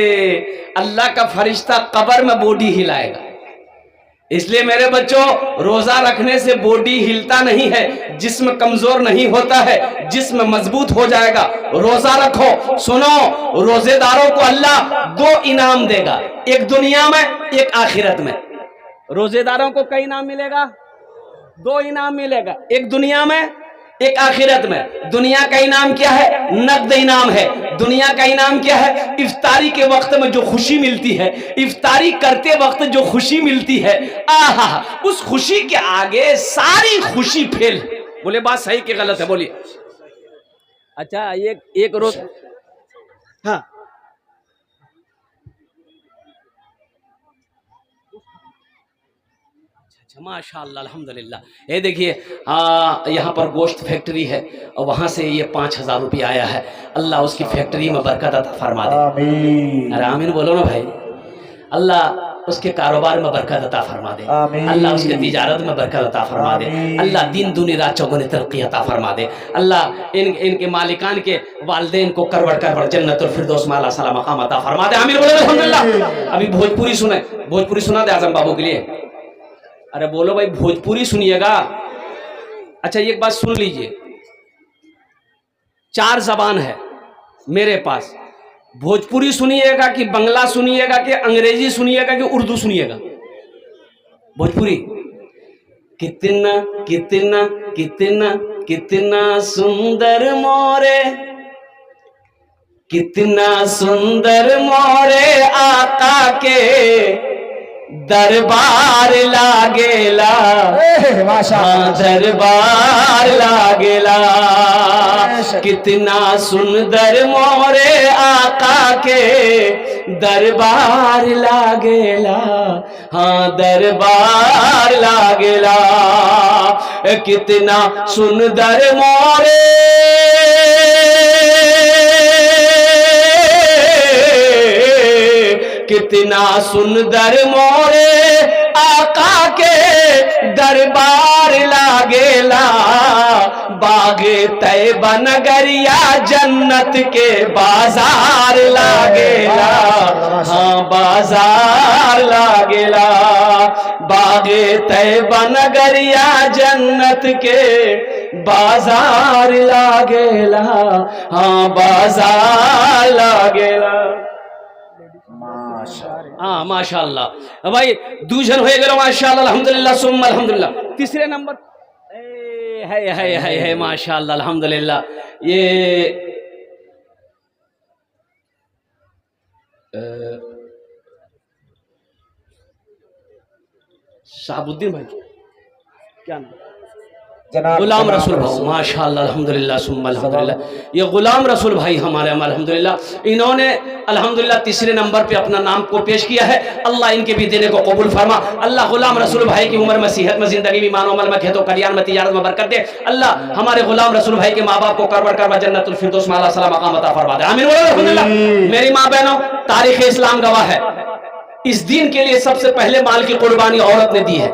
अल्लाह का फरिश्ता कब्र में बॉडी हिलाएगा। इसलिए मेरे बच्चों, रोजा रखने से बॉडी हिलता नहीं है, जिस्म कमजोर नहीं होता है, जिस्म मजबूत हो जाएगा। रोजा रखो। सुनो, रोजेदारों को अल्लाह 2 इनाम देगा, एक दुनिया में, एक आखिरत में। रोजेदारों को कई इनाम मिलेगा? 2 इनाम मिलेगा, एक दुनिया में, एक आखिरत में। दुनिया का इनाम क्या है? नकद इनाम है। दुनिया का इनाम क्या है? इफ्तारी के वक्त में जो खुशी मिलती है, इफ्तारी करते वक्त जो खुशी मिलती है, आहा, उस खुशी के आगे सारी खुशी फेल। बोले बात सही कि गलत है? बोलिए। अच्छा, एक रोज, हाँ, माशाअल्लाह, अल्हम्दुलिल्लाह। ये देखिए, यहाँ पर गोश्त फैक्ट्री है और वहाँ से ये 5000 रुपये आया है। अल्लाह उसकी फैक्ट्री में बरकत अता फरमा दे। अरे आमीन बोलो ना भाई। अल्लाह उसके कारोबार में बरकत अता फरमा दे। अल्लाह उसके तिजारत में बरकत अता फरमा दे। अल्लाह दिन दुनी रात चौगुनी तरक्की अता फरमा दे। अल्लाह इनके मालिकान के वालिदैन को करवड़ जन्नतुल फिरदौस में अल्लाह सलाम मकाम अता फरमा दे। आमीन बोलो अल्हम्दुलिल्लाह। अभी भोजपुरी सुने, भोजपुरी सुना दे आजम बाबू के लिए। अरे बोलो भाई, भोजपुरी सुनिएगा। अच्छा, एक बात सुन लीजिए, 4 जबान है मेरे पास। भोजपुरी सुनिएगा कि बंगला सुनिएगा कि अंग्रेजी सुनिएगा कि उर्दू सुनिएगा? भोजपुरी। कितना कितना कितना कितना सुंदर मोरे, कितना सुंदर मोरे आका के दरबार लागेला, दरबार लागेला। कितना सुंदर मोरे आका के दरबार लागेला, हाँ दरबार लागेला। कितना सुंदर मोरे कितना सुंदर मोरे आका के दरबार लागेला। बागे तैयबा नगरिया जन्नत के बाजार लागेला, हाँ बाजार लागेला। बागे तैयबा नगरिया जन्नत के बाजार लागेला, हाँ बाजार लागेला। हाँ माशाअल्लाह भाई, दूजन हो गए माशाअल्लाह, अल्हम्दुलिल्लाह सुम्मा अल्हम्दुलिल्लाह। तीसरे नंबर है माशाअल्लाह अल्हम्दुलिल्लाह। ये शाहबुद्दीन भाई, क्या नाम? गुलाम रसूल भाई, माशाअल्लाह अल्हम्दुलिल्लाह सुम्मा अल्हम्दुलिल्लाह। ये गुलाम रसूल भाई हमारे अल्हम्दुलिल्लाह, इन्होंने अल्हम्दुलिल्लाह तीसरे नंबर पे अपना नाम को पेश किया है। अल्लाह इनके भी देने को कबूल फरमा। अल्लाह गुलाम रसूल भाई की उम्र में, सेहत में, जिंदगी में, ईमान अमल में, खेतों कल्याण में, तिजारत में बरकत दे। अल्लाह हमारे गुलाम रसूल भाई के माँ बाप को करवड़ जन्नतुल फिरदौस में अल्लाह सलाम मकाम अता फरमा दे। आमीन बोलो अल्हम्दुलिल्लाह। मेरी माँ बहनों, तारीख इस्लाम गवाह है, इस दीन के लिए सबसे पहले माल की कुर्बानी औरत ने दी है।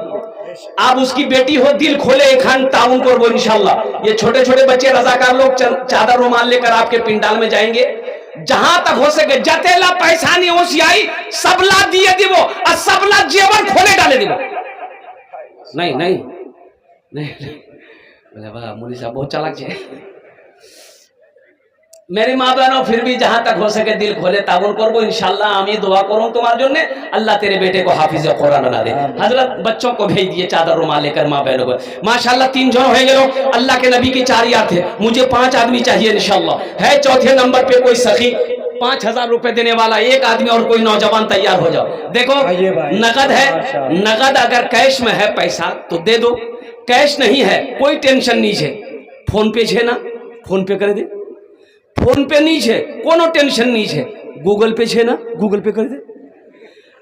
आप उसकी बेटी हो, दिल खोले एक खान ताउन को वो इंशाल्लाह। ये छोटे छोटे बच्चे रजाकार लोग चादर रुमाल लेकर आपके पिंडाल में जाएंगे। जहां तक हो सके जतेला पैसा नहीं होशियाई सबला दिए दिवो और सबला जेवर खोले डाले दिवो। नहीं नहीं नहीं, बोले वाह मुली साहब बहुत चालाक है। मेरी माँ बहनों, फिर भी जहां तक हो सके दिल खोले ताबुन करबो इंशाल्लाह। আমি दुआ करूं तुम्हारे जोने, अल्लाह तेरे बेटे को हाफिज कुरान बना दे। हजरत बच्चों को भेज दिए चादर रुमाल लेकर माँ बहनों को। माशाल्लाह 3 जन हो गए। अल्लाह के नबी की 4 याद थे, मुझे 5 आदमी चाहिए इंशाल्लाह। है चौथे नंबर पे कोई सखी 5000 रुपए देने वाला, एक आदमी और कोई नौजवान तैयार हो जाओ। देखो नगद है, नगद अगर कैश में है पैसा तो दे दो, कैश नहीं है कोई टेंशन नहीं है। फोन पे है ना, फोन पे कर दे। फोन पे नहीं है कोनो टेंशन नहीं है। गूगल पे है ना, गूगल पे कर दे।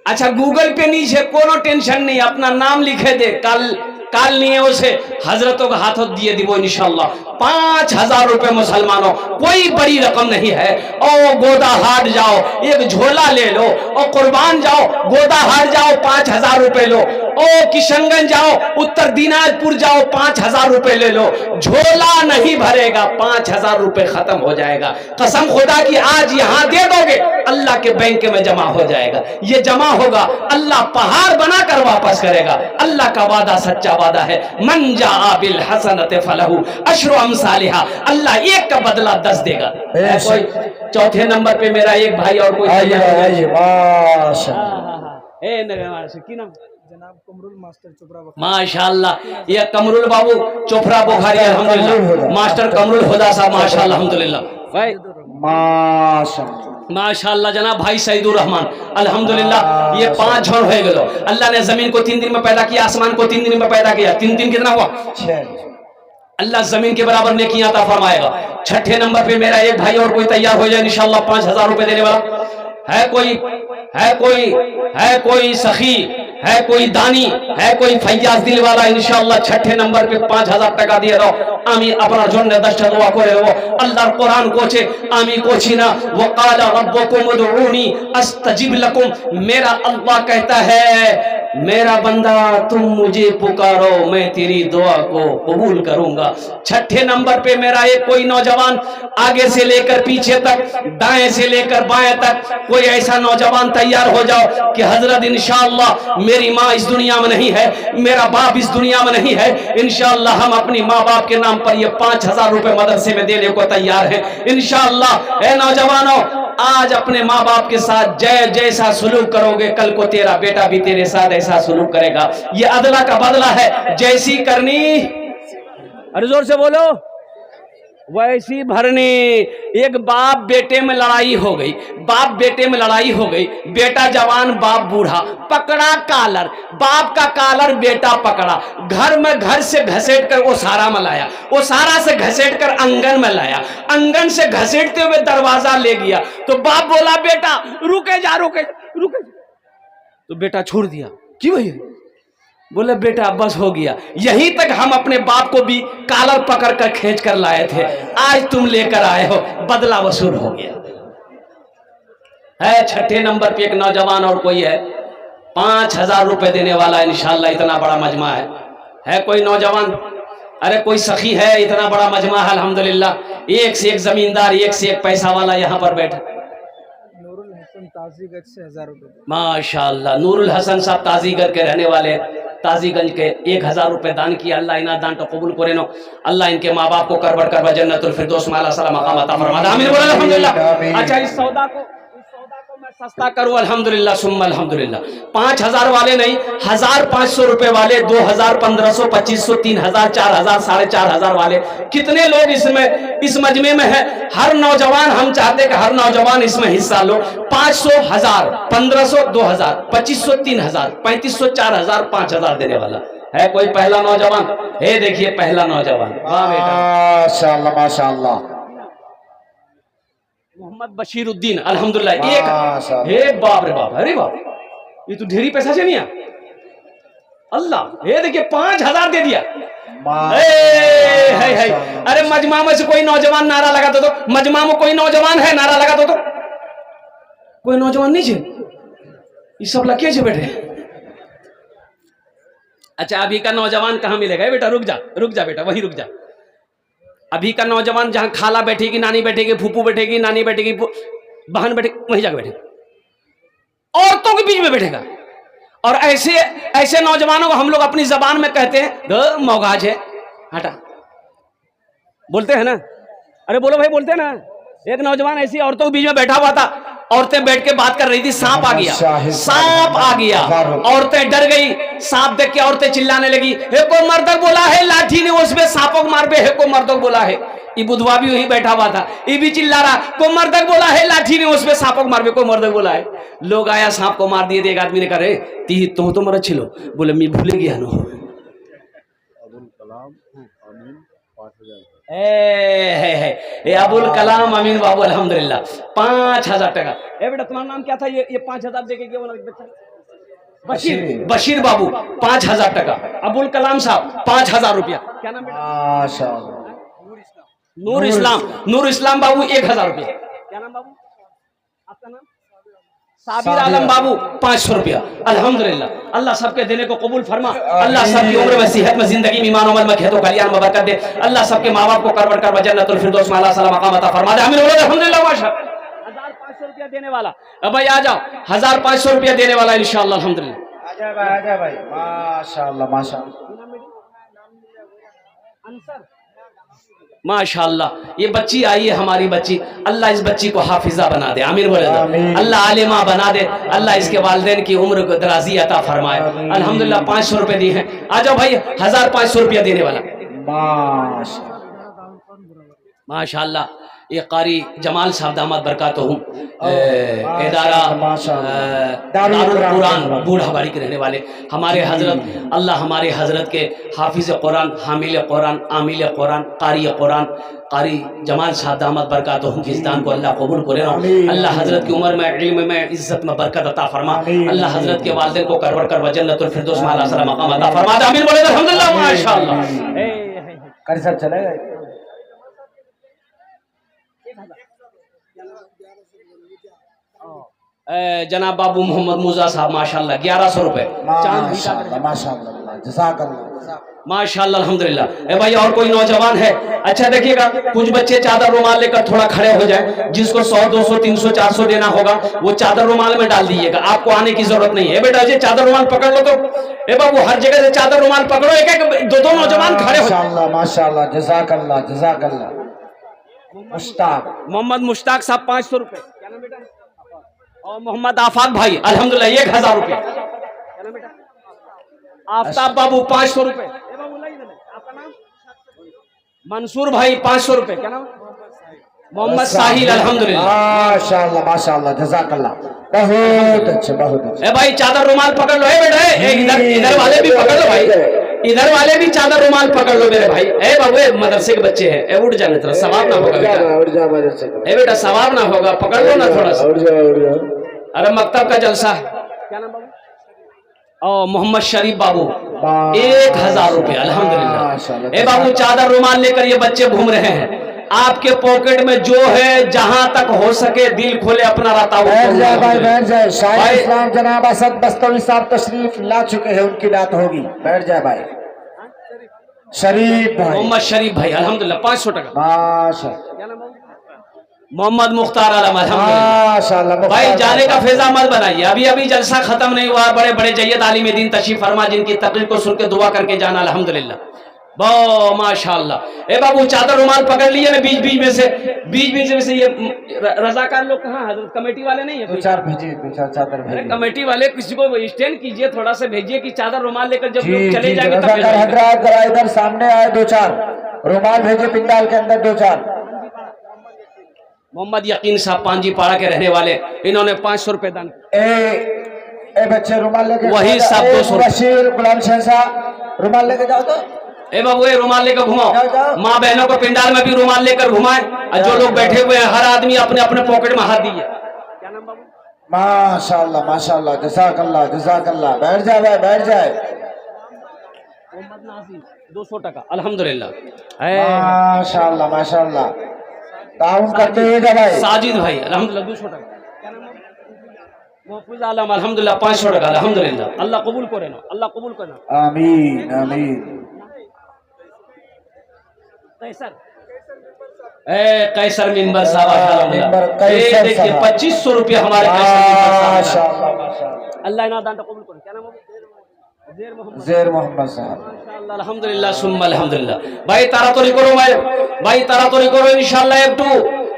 अच्छा गूगल पे नहीं है कोनो टेंशन नहीं, अपना नाम लिखे दे। काल नहीं उसे हजरतों का हाथों दिए दिवो इंशाल्लाह। 5000 रुपए मुसलमानों, कोई बड़ी रकम नहीं है। ओ गोदा हाट जाओ, एक झोला ले लो और कुर्बान जाओ। गोदा हाट जाओ, 5000 रुपए लो ओ किशनगंज जाओ, उत्तर दिनाजपुर जाओ, 5,000 रुपए ले लो, झोला नहीं भरेगा, 5,000 रुपए खत्म हो जाएगा। कसम खुदा की आज यहां दे दोगे, अल्लाह के बैंक में जमा हो जाएगा। ये जमा होगा, अल्लाह पहाड़ बनाकर वापस करेगा। अल्लाह का वादा सच्चा वादा है। मन जाआ बिल हसनत फलहू अशरु अमसालिहा, अल्लाह एक का बदला 10 देगा। कोई चौथे नंबर पे मेरा एक भाई और कोई माशाअल्लाह, ये कमरुल बाबू चोपड़ा बुखारी अल्हम्दुलिल्लाह, मास्टर कमरुल हुदा साहब माशाअल्लाह अल्हम्दुलिल्लाह भाई माशाअल्लाह जनाब भाई सईदुर रहमान अल्हम्दुलिल्लाह। ये 5 झोल हो गए। अल्लाह ने जमीन को 3 दिन में पैदा किया, आसमान को 3 दिन में पैदा किया। 3 दिन कितना हुआ? 6। अल्लाह जमीन के बराबर नेकियां अता फरमाएगा। छठे नंबर पे मेरा एक भाई और कोई तैयार हो जाए इंशाअल्लाह 5,000 रुपए देने वाला है। कोई सखी है, कोई दानी है, कोई फैयाज दिल वाला इंशाअल्लाह छठे नंबर पे 5,000 টাকা দিয়ে দাও। আমি আপনার জন্য 10টা দোয়া করে দেব। আল্লাহর কোরআন কোছে আমি কোছি না, ওয়াকালা রব্বুকুম উদউনি আস্তাজিব লাকুম। मेरा अल्लाह कहता है मेरा बंदा तुम मुझे पुकारो, मैं तेरी दुआ को कबूल करूंगा। छठे नंबर पे मेरा एक कोई नौजवान आगे से लेकर पीछे तक, दाएं से लेकर बाएं तक, कोई ऐसा नौजवान तैयार हो जाओ कि हजरत इंशाअल्लाह मेरी माँ इस दुनिया में नहीं है, मेरा बाप इस दुनिया में नहीं है, इंशाअल्लाह हम अपनी माँ बाप के नाम पर ये 5,000 रुपए मदरसे में देने को तैयार हैं इंशाअल्लाह। ए नौजवानों, आज अपने माँ बाप के साथ जैसा सुलूक करोगे, कल को तेरा बेटा भी तेरे साथ ऐसा सुलूक करेगा। ये अदला का बदला है, जैसी करनी, अरे जोर से बोलो, वैसी भरनी। एक बाप बेटे में लड़ाई हो गई, बाप बेटे में लड़ाई हो गई, बेटा जवान बाप बूढ़ा, पकड़ा कालर, बाप का कालर बेटा पकड़ा, घर से घसीट कर वो सारा में लाया, वो सारा से घसीट कर आंगन में लाया, आंगन से घसीटते हुए दरवाजा ले गया। तो बाप बोला बेटा रुके जा, तो बेटा छोड़ दिया। क्यों भैया? बोले बेटा बस हो गया, यहीं तक हम अपने बाप को भी कालर पकड़ कर खींच कर लाए थे, आज तुम लेकर आए हो, बदला वसूल हो गया है। छठे नंबर पे एक नौजवान और कोई है, 5,000 रुपए देने वाला इंशाअल्लाह। इतना बड़ा मजमा है कोई नौजवान, अरे कोई सखी है, इतना बड़ा मजमा है अल्हम्दुलिल्लाह। एक से एक जमींदार, एक से एक पैसा वाला यहाँ पर बैठा। ताजीगंज से 1,000 रुपए माशाअल्लाह। नूरुल हसन साहब ताजीगंज के रहने वाले, ताजीगंज के 1,000 रुपए दान किया। अल्लाह इना दान तो कबूल करे नो। अल्लाह इनके माँ बाप को करबड़ कर जन्नतुल फिरदौस में आला मकाम अता फरमा। आमीन बोलो अल्हम्दुलिल्लाह। अच्छा, इस सौदा को मैं सस्ता करूं अल्हम्दुलिल्लाह सुम्मा अल्हम्दुलिल्लाह। 5,000 वाले नहीं, 1,500 रुपए वाले, 2,000, 1,500, 2,500, 3,000, 4,000, 4,500 वाले, कितने लोग इसमें इस मजमे में है? हर नौजवान, हम चाहते कि हर नौजवान इसमें हिस्सा लो। 500, 1,000, 1,500, 2,000, 2,500, 3,000, 3,500, 4,000, 5,000 देने वाला है कोई पहला नौजवान? हे देखिए पहला नौजवान, वाह बेटा माशाअल्लाह माशाअल्लाह, मोहम्मद बशीरुद्दीन अल्हम्दुलिल्लाह। एक हे बाप रे बाप, अरे बाप, ये तो ढेरी पैसा चाहिए अल्लाह। ये देखिए 5,000 दे दिया। है अरे मजमा में से कोई नौजवान नारा लगा दो, मजमा में कोई नौजवान है नारा लगा दो, कोई नौजवान नहीं है, ये सब लगे छे बैठे। अच्छा, अभी का नौजवान कहाँ मिलेगा बेटा? रुक जा बेटा, वहीं रुक जा। अभी का नौजवान जहां खाला बैठेगी, नानी बैठेगी, फूफू बैठेगी, नानी बैठेगी, बहन बैठेगी, वहीं जाकर बैठेगा, औरतों के बीच में बैठेगा। और ऐसे नौजवानों को हम लोग अपनी जबान में कहते हैं मौगाज है, हटा, बोलते हैं ना, अरे बोलो भाई, बोलते हैं ना। एक नौजवान ऐसी औरतों के बीच में बैठा हुआ था, औरतें बैठ के बात कर रही थी, सांप आ गया, औरतें डर गई, सांप देख के औरतें चिल्लाने लगी, हे को मर्दक बोला है, लाठी ने उसमें सांपों को मार पे, हे को मर्दक बोला है। ये बुधवा भी वही बैठा हुआ था, ये भी चिल्ला रहा, को मर्दक बोला है, लाठी ने उसमें सांपों को मार पे, को मर्दक बोला है। लोग आया, सांप को मार दिए थे। एक आदमी ने कहा ती तो मर अच्छी लो, बोले मैं भूले गया नो। अबुल कलाम अमीन बाबू अल्हम्दुलिल्लाह 5,000 टका। बेटा तुम्हारा नाम क्या था? ये 5,000 देके गया बच्चा बशीर बाबू 5,000 टका। अबुल कलाम साहब 5,000 रुपया। क्या नाम बेटा? नूर इस्लाम बाबू 1,000 रुपया। क्या नाम बाबू आपका? नाम साबिर आलम बाबू 500 रुपया। अल्हम्दुलिल्लाह, अल्लाह सबके देने को कबूल फरमा। अल्लाह सबकी उम्र में, सेहत में, जिंदगी में, ईमान अमल में, खेतों कल्याण में बरकत दे। अल्लाह सबके माँ बाप को करवर कर जन्नतुल फिरदौस में अल्लाह सलाम मकाम अता फरमा दे। आमीन। अल्हम्दुलिल्लाह। माशाअल्लाह 1500 रुपया देने वाला, अब भाई आ जाओ, 1500 रुपया देने वाला इंशाअल्लाह। अल्हम्दुलिल्लाह। आजा भाई माशाअल्लाह माशाअल्लाह माशाअल्लाह। ये बच्ची आई है हमारी बच्ची, अल्लाह इस बच्ची को हाफिजा बना दे। आमीर बोले, अल्लाह आलिमा बना दे। अल्लाह इसके वालिदैन की उम्र को दराजी अता फरमाए। अल्हम्दुलिल्लाह 500 रुपए दिए हैं। आ जाओ भाई, 1500 रुपया देने वाला। माशाअल्लाह। ये कारी जमाल साहब दामद बरकातहू इदारा दारुल कुरान बूढ़ाबाड़ी के रहने वाले हमारे हजरत, अल्लाह हमारे हजरत के हाफिज कुरान, हामिल कुरान, आमिल कुरान, कारी कुरान, कारी जमाल साहब दामद बरकातहू के इस्तान को अल्लाह कबूल करे। अल्लाह हजरत की उम्र में, इल्म में, इज्जत में बरकत अता फरमा। अल्लाह हजरत के वालिदैन को करवर कर जन्नतुल फिरदौस में अल्लाह सलाम मकाम अता फरमा। आमीन बोले अल्हम्दुलिल्लाह। माशाअल्लाह। कर सब चलेगा। जनाब बाबू मोहम्मद मुजा साहब माशाअल्लाह 1100 रुपए। माशाअल्लाह माशाअल्लाह जज़ाकल्लाह माशाअल्लाह अल्हम्दुलिल्लाह। ए भाई और कोई नौजवान है? अच्छा देखिएगा, कुछ बच्चे चादर रुमाल लेकर थोड़ा खड़े हो जाए। जिसको 100 200 300 400 देना होगा वो चादर रुमाल में डाल दीजिएगा, आपको आने की जरूरत नहीं है। बेटा जी चादर रुमाल पकड़ लो तो। ए बाबू हर जगह से चादर रुमाल पकड़ो, एक एक दो दो नौजवान खड़े हो। माशाअल्लाह माशाअल्लाह जज़ाकल्लाह जज़ाकल्लाह। मुश्ताक, मोहम्मद मुश्ताक साहब 500 रुपए। क्या नाम बेटा? और मोहम्मद आफाक भाई अल्हम्दुलिल्लाह 1000 रुपए। क्या नाम बेटा? आफ्ताब बाबू 500 रुपए। आपका नाम? मंसूर भाई 500 रुपए। क्या नाम? मोहम्मद साहिल अल्हम्दुलिल्लाह। माशाअल्लाह माशाअल्लाह जज़ाकल्लाह। बहुत अच्छे बहुत अच्छे। ए भाई चादर रुमाल पकड़ लो। ए बेटा इधर इधर वाले भी पकड़ लो भाई, इधर वाले भी चादर रुमाल पकड़ लो मेरे भाई। ए बाबू मदरसे के बच्चे हैं, ए उठ जाने तरह सवाब ना होगा बेटा। ए बेटा सवाब ना होगा, पकड़ लो ना थोड़ा सा। अरे मकतब का जलसा है। क्या नाम बाबू? और मोहम्मद शरीफ बाबू 1000 रुपए। अल्हम्दुलिल्लाह। ए बाबू चादर रुमाल लेकर ये बच्चे घूम रहे हैं। आपके पॉकेट में जो है जहां तक हो सके दिल खोले अपना रहता हो। बैठ जाए भाई बैठ जाए। शाह इस्लाम जनाब असद बस्तवी साहब तशरीफ ला चुके हैं, उनकी बात होगी। बैठ जाए भाई। शरीफ भाई, मोहम्मद शरीफ भाई अल्हम्दुलिल्लाह 500 टका। माशाअल्लाह। मोहम्मद मुख्तार आलम माशाअल्लाह। भाई जाने का फैजा मत बनाइए, अभी अभी जलसा खत्म नहीं हुआ। बड़े बड़े जय्यद आलिम दीन तशरीफ फरमा, जिनकी तकरीर को सुन के दुआ करके जाना अल्हम्दुलिल्लाह। बो माशाअल्लाह। ए बाबू चादर रुमाल पकड़ लिए ना बीच बीच में से ये रजाकार लोग कहाँ? हजरत कमेटी वाले नहीं है? दो चार भेजिए, दो चार चादर अरे भेजिए। कमेटी वाले किसी को स्टैंड कीजिए, थोड़ा सा भेजिए कि चादर रुमाल लेकर जब लोग चले जी, जाएंगे तब रजाकार भेजिए। हजरात जरा इधर सामने आए, दो चार रुमाल भेजिए पिंडाल के अंदर, दो चार। मोहम्मद यकीन साहब पांजी पाड़ा के रहने वाले, इन्होंने 500 रुपए दान। ए बच्चे रुमाल लेके वही सब 200 बशीर गुलाम शहजाद रुमाल लेके जाओ तो। ए बाबू ये रुमाल लेकर घुमाओ। माँ बहनों को पिंडाल में भी रुमाल लेकर घुमाए। और जो लोग बैठे हुए हैं हर आदमी अपने अपने पॉकेट में हाथ दिए। क्या नाम बाबू? माशाअल्लाह माशाअल्लाह जज़ाकल्लाह जज़ाकल्लाह। बैठ जाए भाई बैठ जाए। मोहम्मद नासिर 200 टका अल्हम्दुलिल्लाह। माशाअल्लाह माशाअल्लाह। ताउन करते हुए भाई। साजिद भाई अल्हम्दुलिल्लाह 200 टका। क्या नाम है? मुहफ्फिज आलम अल्हम्दुलिल्लाह 500 टका अल्हम्दुलिल्लाह। अल्लाह कबूल करे ना, अल्लाह कबूल करना। आमीन आमीन। कैसर मिंबर साहब कैसर देखिए साहब। 2500 रुपया हमारे माशाअल्लाह माशाअल्लाह। अल्लाह इना दान कबूल करे। क्या नाम है? ज़ेर मोहम्मद साहब। माशाअल्लाह अल्हम्दुलिल्लाह सुम्मा अल्हम्दुलिल्लाह। भाई तारातोरी करो भाई तारातोरी करो इंशाअल्लाह।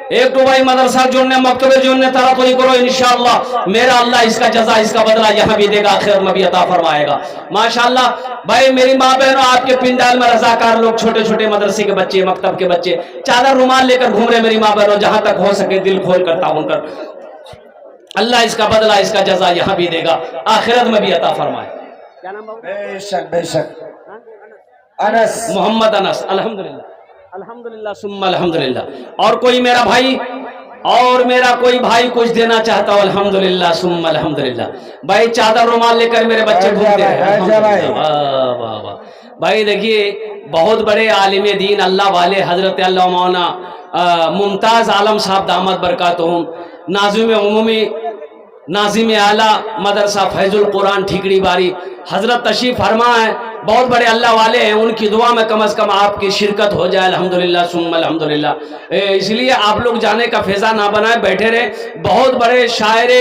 एक टू भाई मदरसा जोड़ने, मकतबे जोड़ने, तारातोरी करो इंशाअल्लाह। मेरा अल्लाह इसका जज़ा इसका बदला यहाँ भी देगा, आखिरत में भी अता फरमाएगा माशाअल्लाह। भाई मेरी माँ बहनों आपके पिंडाल में रजाकार लोग, छोटे छोटे मदरसे के बच्चे, मकतब के बच्चे चादर रुमाल लेकर घूम रहे। मेरी माँ बहनों जहां तक हो सके दिल खोल कर ताउन कर, अल्लाह इसका बदला इसका जज़ा यहाँ भी देगा, आखिरत में भी अता फरमाए। क्या नाम बाबू? बेशक बेशक। अनस, मोहम्मद अनस अल्हम्दुलिल्लाह अल्हम्दुलिल्लाह सुम्मा अल्हम्दुलिल्लाह। और कोई मेरा कोई भाई कुछ देना चाहता हो? अल्हम्दुलिल्लाह सुम्मा अल्हम्दुलिल्लाह। भाई चादर रुमाल लेकर मेरे बच्चे घूमते हैं। वाह वाह वाह। भाई देखिए बहुत बड़े आलिम दीन अल्लाह वाले हजरत अल्लाह मौलाना मुमताज आलम साहब दामद बरकातहुम नाज़िम उमूमी नाजिम आला मदरसा फैजुल कुरान ठीकरी बारी हजरत तशरीफ फरमा है, बहुत बड़े अल्लाह वाले हैं, उनकी दुआ में कम से कम आपकी शिरकत हो जाए। अल्हम्दुलिल्लाह सुम्मा अल्हम्दुलिल्लाह। इसलिए आप लोग जाने का फैज़ा ना बनाए, बैठे रहे। बहुत बड़े शायर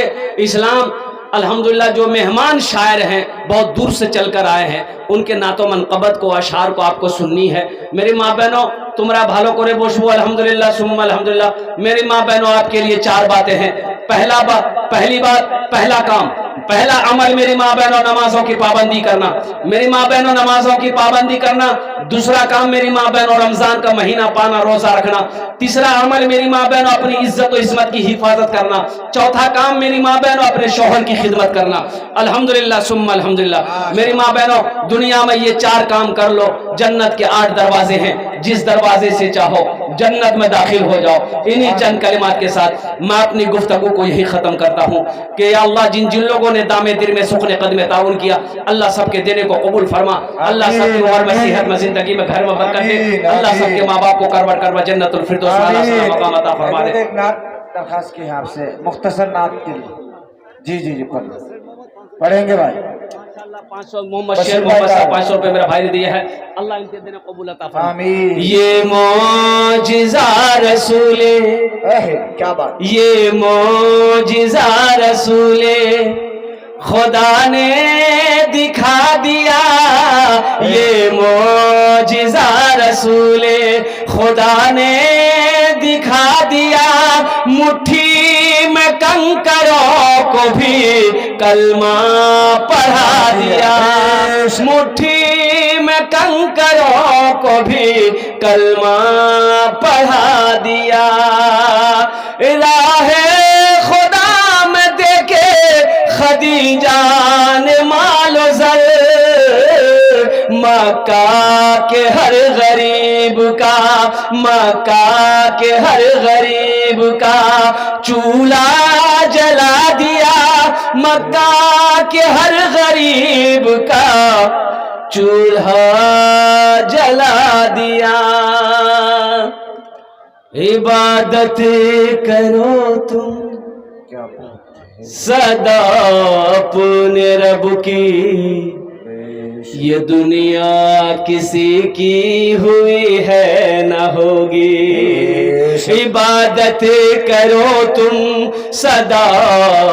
इस्लाम अल्हम्दुलिल्लाह जो मेहमान शायर हैं, बहुत दूर से चलकर आए हैं, उनके नातो मनक़बत को अशार को आपको सुननी है। मेरी माँ बहनों, तुमरा भालो करे बोशबू अल्हम्दुलिल्लाह सुम्मा अल्हम्दुलिल्लाह। मेरी माँ बहनों, आपके लिए 4 बातें हैं। पहली बात, पहला काम, पहला अमल मेरी माँ बहनों, नमाजों की पाबंदी करना। मेरी माँ बहनों, नमाजों की पाबंदी करना। दूसरा काम मेरी माँ बहनों, रमजान का महीना पाना, रोजा रखना। तीसरा अमल मेरी माँ बहनों, अपनी इज्जत और इस्मत की हिफाजत करना। चौथा काम मेरी माँ बहनों, अपने शौहर की खिदमत करना। अल्हम्दुलिल्लाह सुम्मा अल्हम्दुलिल्लाह। मेरी माँ बहनों, दुनिया में ये 4 काम कर लो, जन्नत के 8 दरवाजे हैं, जिस दरवाजे से चाहो जन्नत में दाखिल हो जाओ। इन्हीं चंद कलिमात के साथ मैं अपनी गुफ्तगू को यही खत्म करता हूँ कि या अल्लाह, जिन जिन लोगों ने दामे दिल में सुखने कदम ताउन किया, अल्लाह सबके देने को कबूल फरमा। अल्लाह सबकी उम्र में, सेहत में, जिंदगी में, घर में बरकत दे। अल्लाह सबके माँ बाप को करवर करवा जन्नतुल फिरदौस वाला मकाम अता फरमा दे। एक नात दरखास्त की है आपसे, मुख्तसर नात के लिए। जी जी जी पढ़ेंगे भाई। 500 मोहम्मद शेर मोहम्मद साहब 500 रुपए मेरा भाई ने दिया है। अल्लाह इनके देने कबूल अता फरमा। आमीन। ये मौजिज़ा रसूले, क्या बात, ये मौजिज़ा रसूले खुदा ने दिखा दिया। ये मौजिज़ा रसूले खुदा ने दिखा दिया। मुट्ठी में कंकरों को भी कलमा पढ़ा दिया। मुट्ठी में कंकरों को भी कलमा पढ़ा दिया। राहे खुदा में देखे खदीजा ने मालो ज़र, मक्का के हर गरीब का, मक्का के हर गरीब का चूल्हा जला दिया। मक्का के हर गरीब का चूल्हा जला दिया। इबादत करो तुम क्या बात है। सदा अपने रब की, ये दुनिया किसी की हुई है न होगी। इबादत करो तुम सदा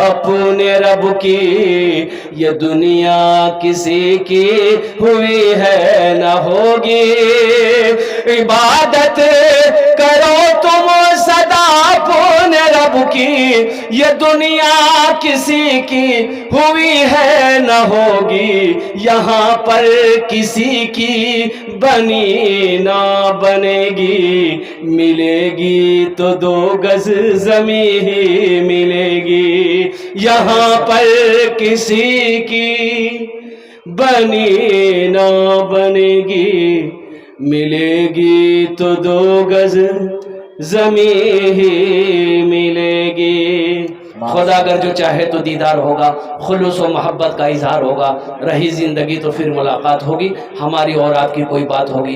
अपने रब की, ये दुनिया किसी की हुई है न होगी। इबादत करो तुम सदा अपने रब की, ये दुनिया किसी की हुई है न होगी। यहाँ पर किसी की बनी ना बनेगी, मिलेगी तो 2 गज ज़मीं ही मिलेगी। यहाँ पर किसी की बनी ना बनेगी, मिलेगी तो 2 गज ज़मीं ही मिलेगी। खुदा अगर जो चाहे तो दीदार होगा, खुलूस व मोहब्बत का इजहार होगा। रही ज़िंदगी तो फिर मुलाकात होगी, हमारी और आपकी कोई बात होगी।